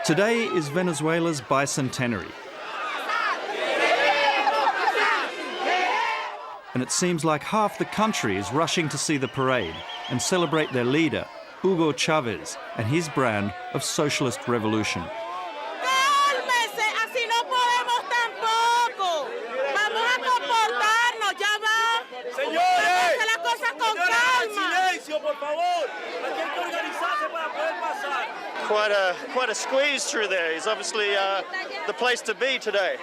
Today is Venezuela's bicentenary. And it seems like half the country is rushing to see the parade and celebrate their leader, Hugo Chavez, and his brand of socialist revolution. Quite a squeeze through there. He's obviously the place to be today.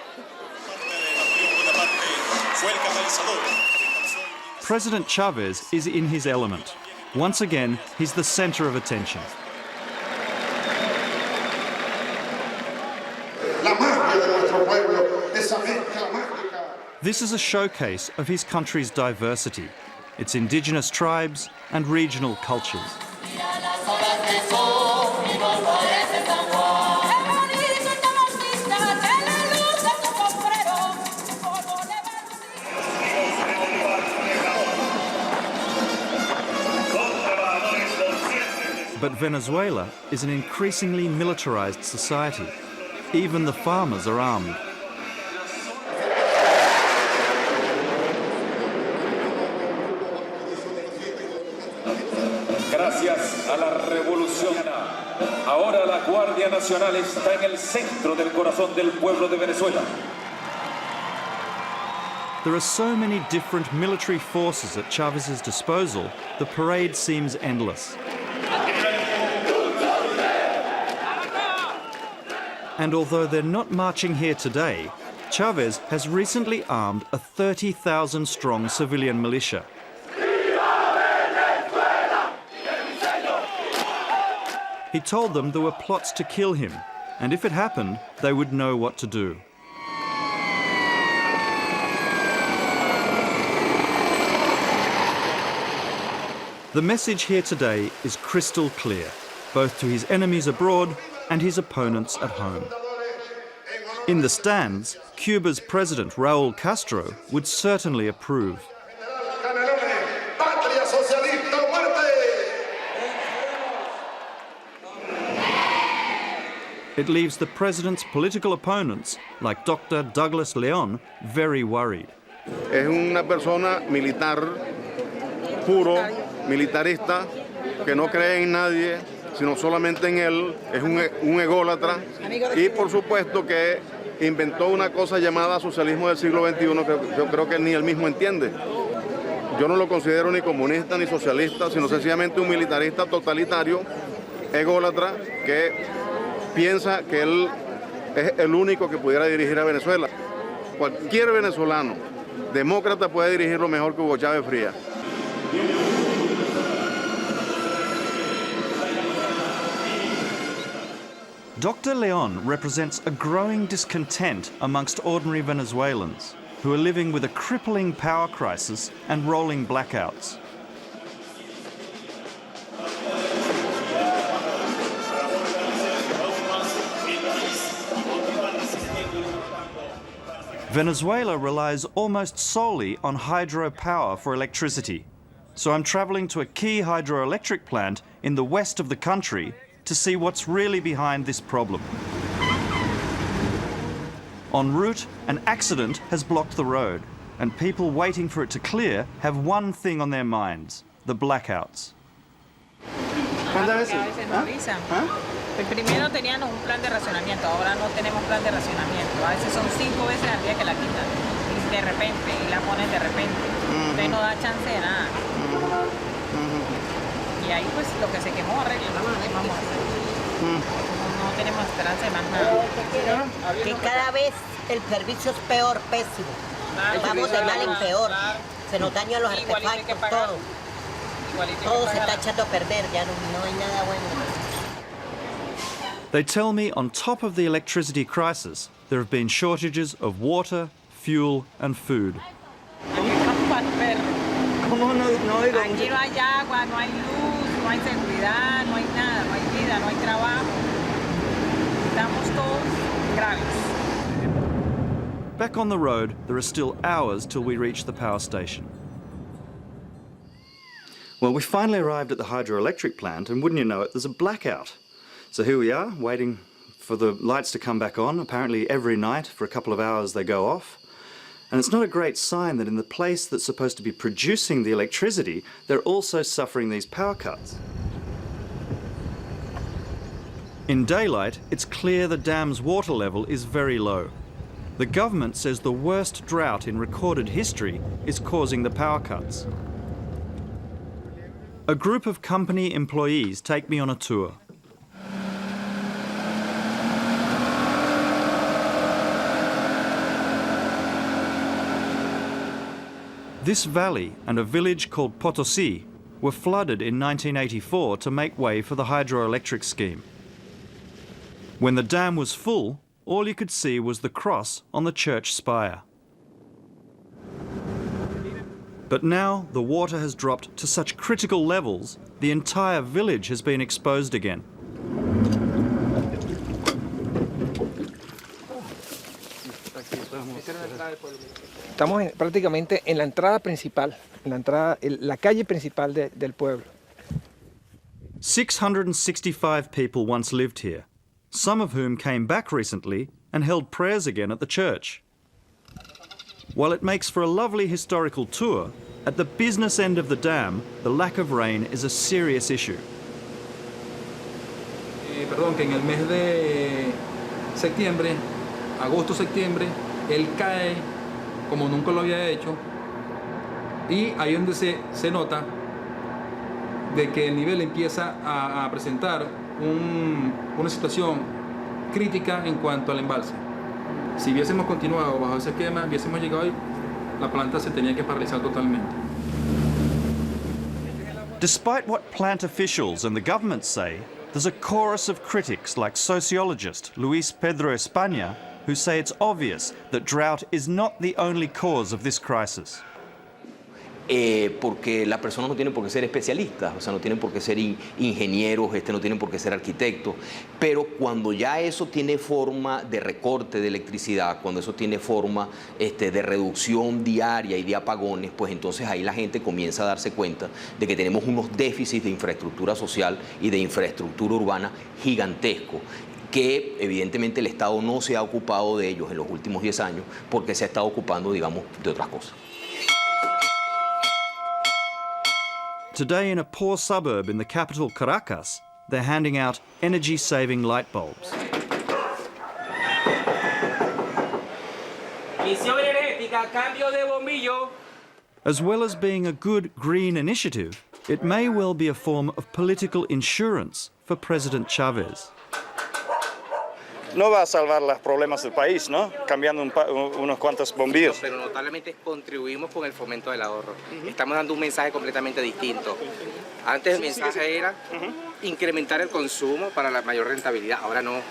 President Chavez is in his element. Once again, he's the centre of attention. This is a showcase of his country's diversity, its indigenous tribes and regional cultures. But Venezuela is an increasingly militarized society. Even the farmers are armed. Gracias a la revolución, ahora la Guardia Nacional está en el centro del corazón del pueblo de Venezuela. There are so many different military forces at Chavez's disposal, the parade seems endless. And although they're not marching here today, Chavez has recently armed a 30,000-strong civilian militia. He told them there were plots to kill him, and if it happened, they would know what to do. The message here today is crystal clear, both to his enemies abroad and his opponents at home. In the stands, Cuba's President Raúl Castro would certainly approve. It leaves the president's political opponents, like Dr. Douglas León, very worried. Es una persona militar, puro, militarista, que no cree en nadie, sino solamente en él, es un ególatra y por supuesto que inventó una cosa llamada socialismo del siglo XXI que yo creo que ni él mismo entiende. Yo no lo considero ni comunista ni socialista, sino sencillamente un militarista totalitario, ególatra, que piensa que él es el único que pudiera dirigir a Venezuela. Cualquier venezolano demócrata puede dirigirlo mejor que Hugo Chavez Frías. Dr. León represents a growing discontent amongst ordinary Venezuelans who are living with a crippling power crisis and rolling blackouts. Venezuela relies almost solely on hydropower for electricity. So I'm travelling to a key hydroelectric plant in the west of the country to see what's really behind this problem. En route, an accident has blocked the road, and people waiting for it to clear have one thing on their minds: the blackouts. ¿Cuántas veces no avisan? Pues primero tenían un plan de racionamiento, ahora no tenemos plan de racionamiento. A veces son 5 veces al día que la quitan, y de repente, y la ponen de repente. Entonces no da chance de nada. Y ahí pues lo que se quemó arregla, no tenemos esperanza de más nada. Que cada vez el servicio es peor, pésimo. Vamos de mal en peor. Se nos dañan los artefactos, todo. Todo se está echando a perder, ya no hay nada bueno. They tell me on top of the electricity crisis, there have been shortages of water, fuel and food. Aquí no hay agua, no hay luz, no hay seguridad, no hay nada, no hay vida, no hay trabajo. Estamos todos graves. Back on the road, there are still hours till we reach the power station. Well, we finally arrived at the hydroelectric plant, and wouldn't you know it, there's a blackout. So here we are, waiting for the lights to come back on. Apparently every night for a couple of hours they go off. And it's not a great sign that in the place that's supposed to be producing the electricity, they're also suffering these power cuts. In daylight, it's clear the dam's water level is very low. The government says the worst drought in recorded history is causing the power cuts. A group of company employees take me on a tour. This valley and a village called Potosi were flooded in 1984 to make way for the hydroelectric scheme. When the dam was full, all you could see was the cross on the church spire. But now the water has dropped to such critical levels, the entire village has been exposed again. Estamos prácticamente en la entrada principal, la calle principal del pueblo. 665 people once lived here, some of whom came back recently and held prayers again at the church. While it makes for a lovely historical tour, at the business end of the dam, the lack of rain is a serious issue. Perdón, que en el mes de septiembre, agosto-septiembre, él cae como nunca lo había hecho, y ahí donde se nota de que el nivel empieza a presentar una situación crítica en cuanto al embalse. Si hubiésemos continuado bajo ese esquema, hubiésemos llegado ahí, la planta se tenía que paralizar totalmente. Despite what plant officials and the government say, there's a chorus of critics like sociologist Luis Pedro España who say it's obvious that drought is not the only cause of this crisis. Porque las personas no tienen por qué ser especialistas, o sea, no tienen por qué ser ingenieros, no tienen por qué ser arquitectos, pero cuando ya eso tiene forma de recorte de electricidad, cuando eso tiene forma de reducción diaria y de apagones, pues entonces ahí la gente comienza a darse cuenta de que tenemos unos déficits de infraestructura social y de infraestructura urbana gigantescos, que evidentemente el Estado no se ha ocupado de ellos en los últimos 10 años porque se ha estado ocupando, digamos, de otras cosas. Today, in a poor suburb in the capital Caracas, they're handing out energy-saving light bulbs. As well as being a good green initiative, it may well be a form of political insurance for President Chavez. No va a salvar los problemas del país, ¿no? Cambiando unos cuantos bombillos. Pero notablemente contribuimos con el fomento del ahorro. Estamos dando un mensaje completamente distinto. Antes el mensaje era incrementar el consumo para la mayor rentabilidad. Ahora no.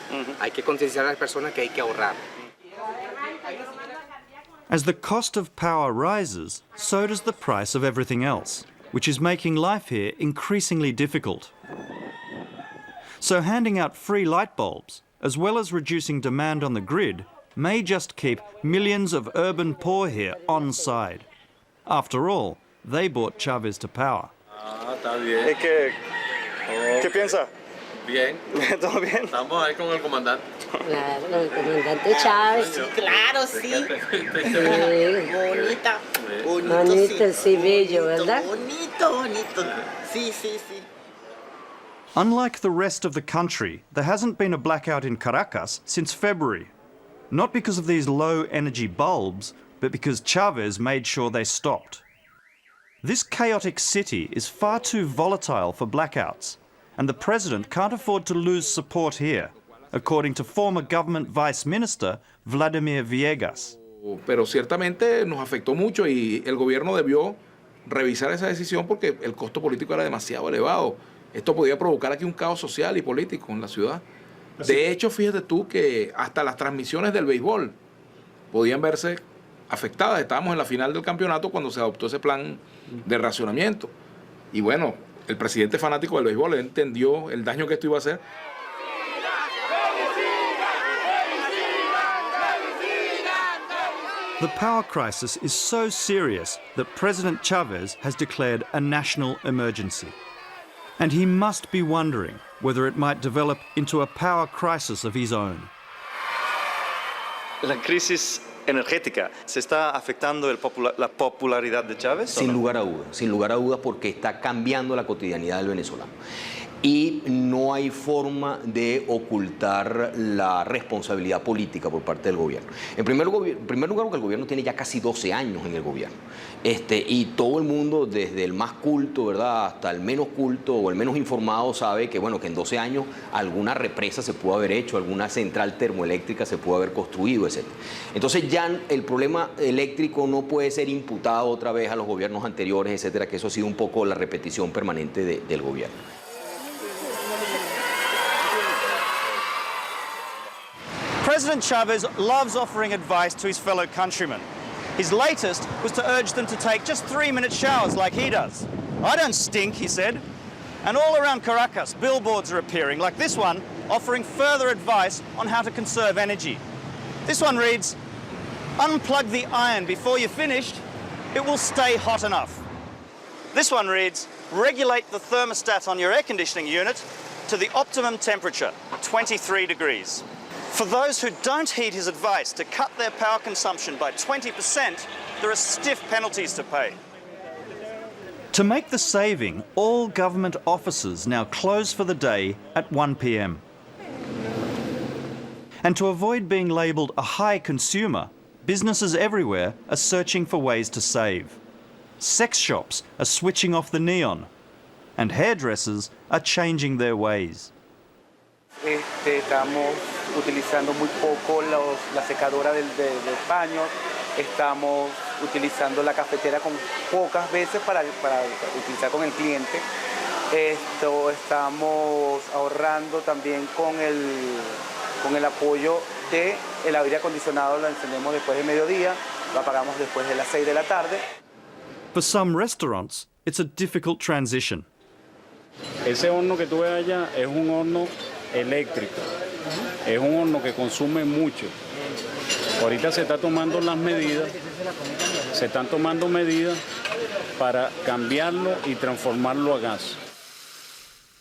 Hay que concienciar a las personas que hay que ahorrar. As the cost of power rises, so does the price of everything else, which is making life here increasingly difficult. So handing out free light bulbs, as well as reducing demand on the grid, may just keep millions of urban poor here on side. After all, they brought Chavez to power. Está bien. ¿Qué piensa? Bien. ¿Todo bien? Estamos ahí con el comandante. Claro, el comandante Chávez. Sí, claro, sí. Bonita. Bonito, sí, bello, ¿verdad? Bonito, bonito. Sí, sí, sí. Unlike the rest of the country, there hasn't been a blackout in Caracas since February. Not because of these low-energy bulbs, but because Chavez made sure they stopped. This chaotic city is far too volatile for blackouts, and the president can't afford to lose support here, according to former government Vice Minister Vladimir Villegas. Pero ciertamente nos afectó mucho y el gobierno debió revisar esa decisión porque el costo político era demasiado elevado. Esto podía provocar aquí un caos social y político en la ciudad. De hecho, fíjate tú que hasta las transmisiones del béisbol podían verse afectadas. Estábamos en la final del campeonato cuando se adoptó ese plan de racionamiento. Y bueno, el presidente fanático del béisbol entendió el daño que esto iba a hacer. The power crisis is so serious that President Chavez has declared a national emergency. And he must be wondering whether it might develop into a power crisis of his own. La crisis energética, ¿se está afectando la popularidad de Chávez? Sin lugar a dudas, porque está cambiando la cotidianidad del venezolano. Y no hay forma de ocultar la responsabilidad política por parte del gobierno. En primer lugar, porque el gobierno tiene ya casi 12 años en el gobierno. Y todo el mundo, desde el más culto, ¿verdad?, hasta el menos culto o el menos informado, sabe que, bueno, que en 12 años alguna represa se pudo haber hecho, alguna central termoeléctrica se pudo haber construido, etc. Entonces ya el problema eléctrico no puede ser imputado otra vez a los gobiernos anteriores, etcétera, que eso ha sido un poco la repetición permanente del gobierno. President Chavez loves offering advice to his fellow countrymen. His latest was to urge them to take just 3-minute showers like he does. I don't stink, he said. And all around Caracas, billboards are appearing, like this one, offering further advice on how to conserve energy. This one reads, "Unplug the iron before you're finished, it will stay hot enough." This one reads, "Regulate the thermostat on your air conditioning unit to the optimum temperature, 23 degrees. For those who don't heed his advice to cut their power consumption by 20%, there are stiff penalties to pay." To make the saving, all government offices now close for the day at 1 p.m. And to avoid being labelled a high consumer, businesses everywhere are searching for ways to save. Sex shops are switching off the neon, and hairdressers are changing their ways. Estamos utilizando muy poco la secadora de baños, estamos utilizando la cafetera con pocas veces para utilizar con el cliente. Estamos ahorrando también con el apoyo del aire acondicionado, lo encendemos después de mediodía, lo apagamos después de las 6 de la tarde. For some restaurants, it's a difficult transition. Ese horno que tú ves allá es un horno eléctrico, es un horno que consume mucho. Ahorita se están tomando medidas para cambiarlo y transformarlo a gas.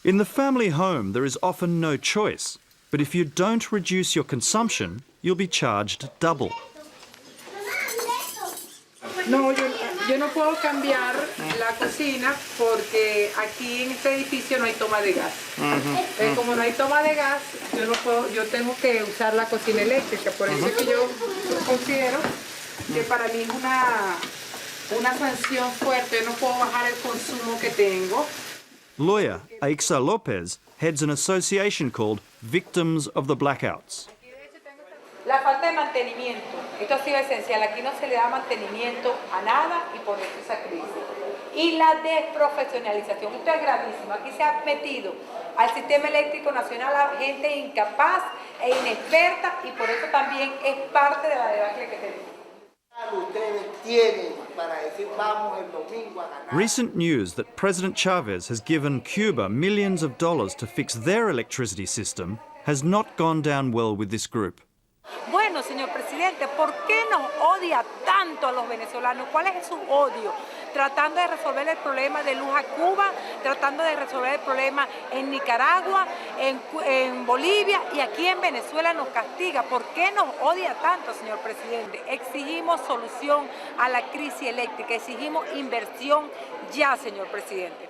In the family home, there is often no choice, but if you don't reduce your consumption, you'll be charged double. No, yo no puedo cambiar la cocina porque aquí en este edificio no hay toma de gas. Como no hay toma de gas, yo tengo que usar la cocina eléctrica. Por eso es que yo considero que para mí es una sanción fuerte. Yo no puedo bajar el consumo que tengo. Lawyer Aixa Lopez heads an association called Victims of the Blackouts. La falta de mantenimiento, esto ha sido esencial, aquí no se le da mantenimiento a nada y por eso esa crisis. Y la desprofesionalización, esto es gravísimo, aquí se ha metido al sistema eléctrico nacional a gente incapaz e inexperta y por eso también es parte de la debacle que tenemos. Recent news that President Chavez has given Cuba millions of dollars to fix their electricity system has not gone down well with this group. Bueno, señor presidente, ¿por qué nos odia tanto a los venezolanos? ¿Cuál es su odio? Tratando de resolver el problema de luz a Cuba, tratando de resolver el problema en Nicaragua, en Bolivia y aquí en Venezuela nos castiga. ¿Por qué nos odia tanto, señor presidente? Exigimos solución a la crisis eléctrica, exigimos inversión ya, señor presidente.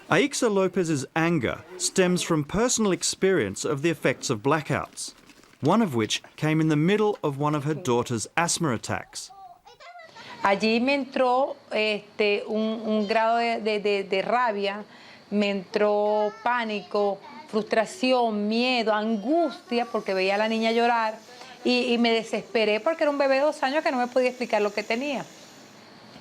Aixa Lopez's anger stems from personal experience of the effects of blackouts, one of which came in the middle of one of her daughter's asthma attacks. Allí me entró un grado de rabia, me entró pánico, frustración, miedo, angustia, porque veía a la niña llorar y me desesperé porque era un bebé de 2 años que no me podía explicar lo que tenía.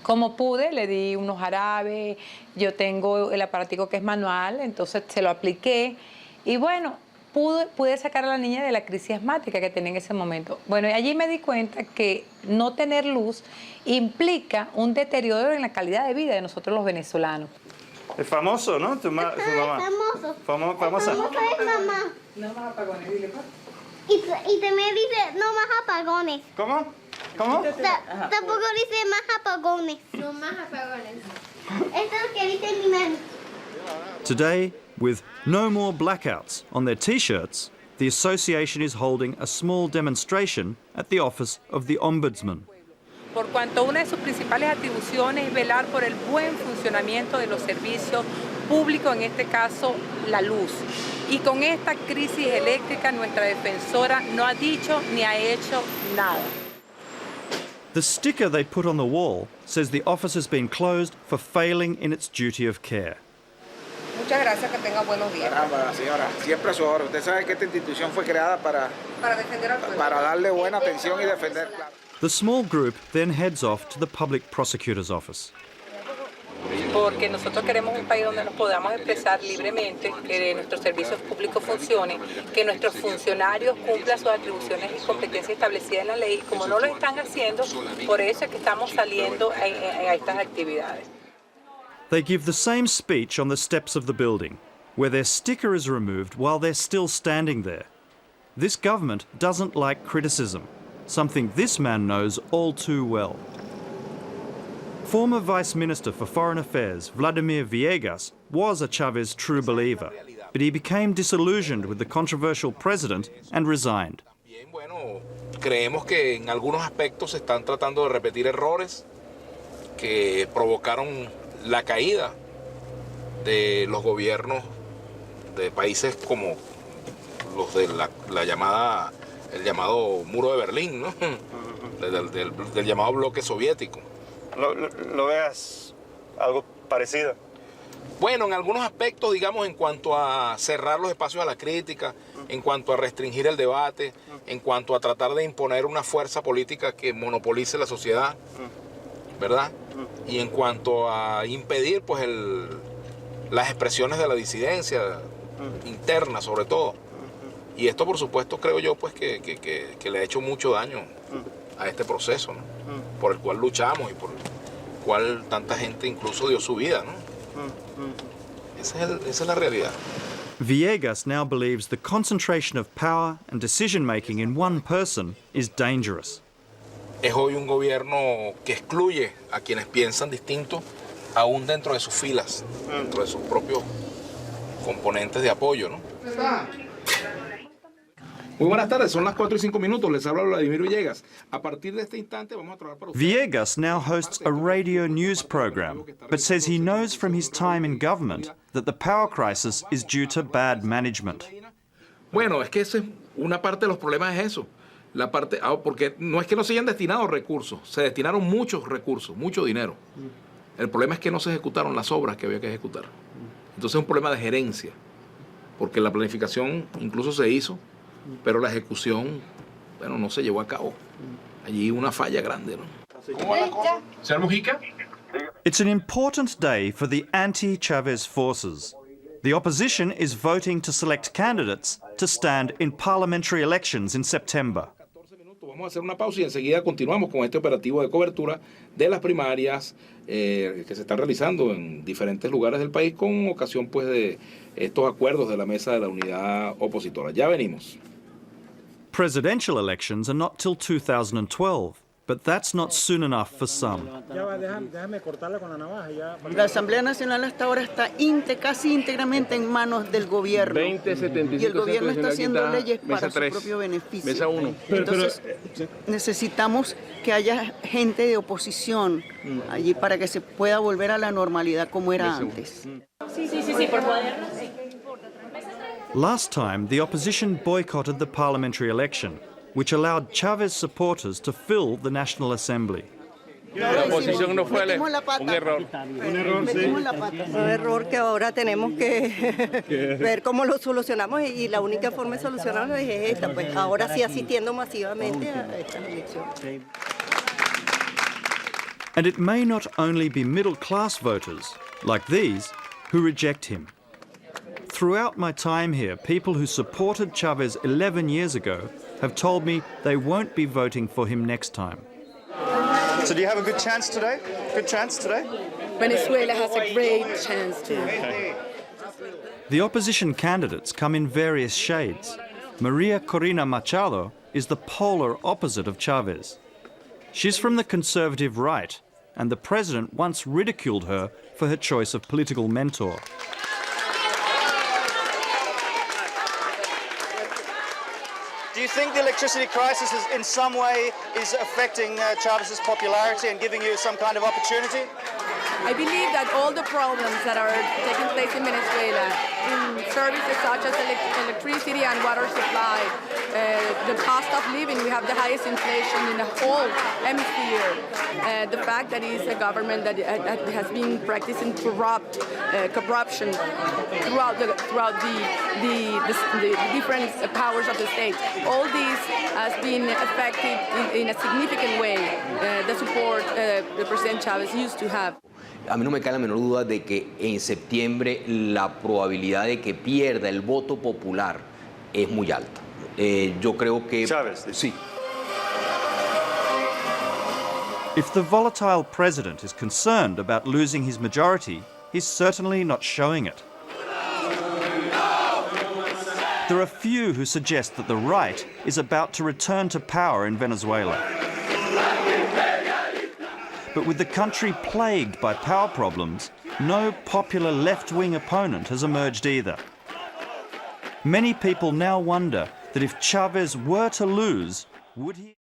Como pude, le di unos jarabes, yo tengo el aparatico que es manual, entonces se lo apliqué y bueno, pude sacar a la niña de la crisis asmática que tenía en ese momento. Bueno, y allí me di cuenta que no tener luz implica un deterioro en la calidad de vida de nosotros los venezolanos. Es famoso, ¿no? Tu mamá. Famoso. Famosa. Famosa es mamá. No más apagones, dile pues. Y también dice no más apagones. ¿Cómo? Tampoco dice más apagones. No más apagones. Esto es lo que dice mi mami. Today, with no more blackouts on their T-shirts, the association is holding a small demonstration at the office of the Ombudsman. Por cuanto una de sus principales atribuciones es velar por el buen funcionamiento de los servicios públicos, en este caso la luz. Y con esta crisis eléctrica nuestra defensora no ha dicho ni ha hecho nada. The sticker they put on the wall says the office has been closed for failing in its duty of care. Muchas gracias, que tenga buenos días. Caramba, señora, siempre a su hora. Usted sabe que esta institución fue creada para defender al pueblo. Para darle buena atención y defender. The small group then heads off to the public prosecutor's office. Porque nosotros queremos un país donde nos podamos expresar libremente, que nuestros servicios públicos funcionen, que nuestros funcionarios cumplan sus atribuciones y competencias establecidas en la ley. Como no lo están haciendo, por eso es que estamos saliendo a estas actividades. They give the same speech on the steps of the building, where their sticker is removed while they're still standing there. This government doesn't like criticism, something this man knows all too well. Former Vice Minister for Foreign Affairs, Vladimir Villegas, was a Chavez true believer, but he became disillusioned with the controversial president and resigned. Bueno, creemos que en algunos aspectos se están tratando de repetir errores que provocaron la caída de los gobiernos de países como los de el llamado muro de Berlín, ¿no? del llamado bloque soviético. ¿Lo veas algo parecido? Bueno, en algunos aspectos, digamos, en cuanto a cerrar los espacios a la crítica, en cuanto a restringir el debate, en cuanto a tratar de imponer una fuerza política que monopolice la sociedad, ¿verdad? Y en cuanto a impedir pues las expresiones de la disidencia interna sobre todo. Y esto por supuesto creo yo pues que le ha hecho mucho daño a este proceso, ¿no? Por el cual luchamos y por el cual tanta gente incluso dio su vida, ¿no? Esa es la realidad. Villegas now believes the concentration of power and decision-making in one person is dangerous. Es hoy un gobierno que excluye a quienes piensan distinto, aún dentro de sus filas, dentro de sus propios componentes de apoyo, ¿no? Muy buenas tardes, son las 4:05. Les habla Vladimir Villegas. A partir de este instante vamos a trabajar para ustedes. Villegas now hosts a radio news program, but says he knows from his time in government that the power crisis is due to bad management. Bueno, es que esa es una parte de los problemas, es eso. La parte, porque no es que no se hayan destinado recursos, se destinaron muchos recursos, mucho dinero. El problema es que no se ejecutaron las obras que había que ejecutar. Entonces es un problema de gerencia, porque la planificación incluso se hizo, pero la ejecución, bueno, no se llevó a cabo. Allí una falla grande, ¿no? Señor Mujica. It's an important day for the anti-Chavez forces. The opposition is voting to select candidates to stand in parliamentary elections in September. Vamos a hacer una pausa y enseguida continuamos con este operativo de cobertura de las primarias que se están realizando en diferentes lugares del país con ocasión pues de estos acuerdos de la mesa de la unidad opositora. Ya venimos. Presidential elections are not till 2012, but that's not soon enough for some. La Asamblea Nacional hasta ahora está casi íntegramente en manos del gobierno. 2075, y el gobierno está haciendo leyes para su propio beneficio. Mesa 1. Entonces, necesitamos que haya gente de oposición allí para que se pueda volver a la normalidad como era antes. Sí, por favor. Last time, the opposition boycotted the parliamentary election, which allowed Chavez supporters to fill the National Assembly. La oposición no fue un error. Un error que ahora tenemos que ver cómo lo solucionamos y la única forma de solucionarlo es esta, pues ahora sí asistiendo masivamente a estas elecciones. And it may not only be middle-class voters, like these, who reject him. Throughout my time here, people who supported Chavez 11 years ago have told me they won't be voting for him next time. So do you have a good chance today? Good chance today? Venezuela has a great chance too. Okay. The opposition candidates come in various shades. Maria Corina Machado is the polar opposite of Chavez. She's from the conservative right, and the president once ridiculed her for her choice of political mentor. Do you think the electricity crisis is, in some way is affecting Chavez's popularity and giving you some kind of opportunity? I believe that all the problems that are taking place in Venezuela, in services such as electricity and water supply, the cost of living, we have the highest inflation in the whole hemisphere. The fact that it is a government that has been practicing corruption throughout the different powers of the state. All this has been affected in a significant way the support the President Chavez used to have. A mí no me cae la menor duda de que en septiembre la probabilidad de que pierda el voto popular es muy alta. Yo creo que... Chavez. Sí. If the volatile president is concerned about losing his majority, he's certainly not showing it. There are few who suggest that the right is about to return to power in Venezuela. But with the country plagued by power problems, no popular left-wing opponent has emerged either. Many people now wonder that if Chavez were to lose, would he...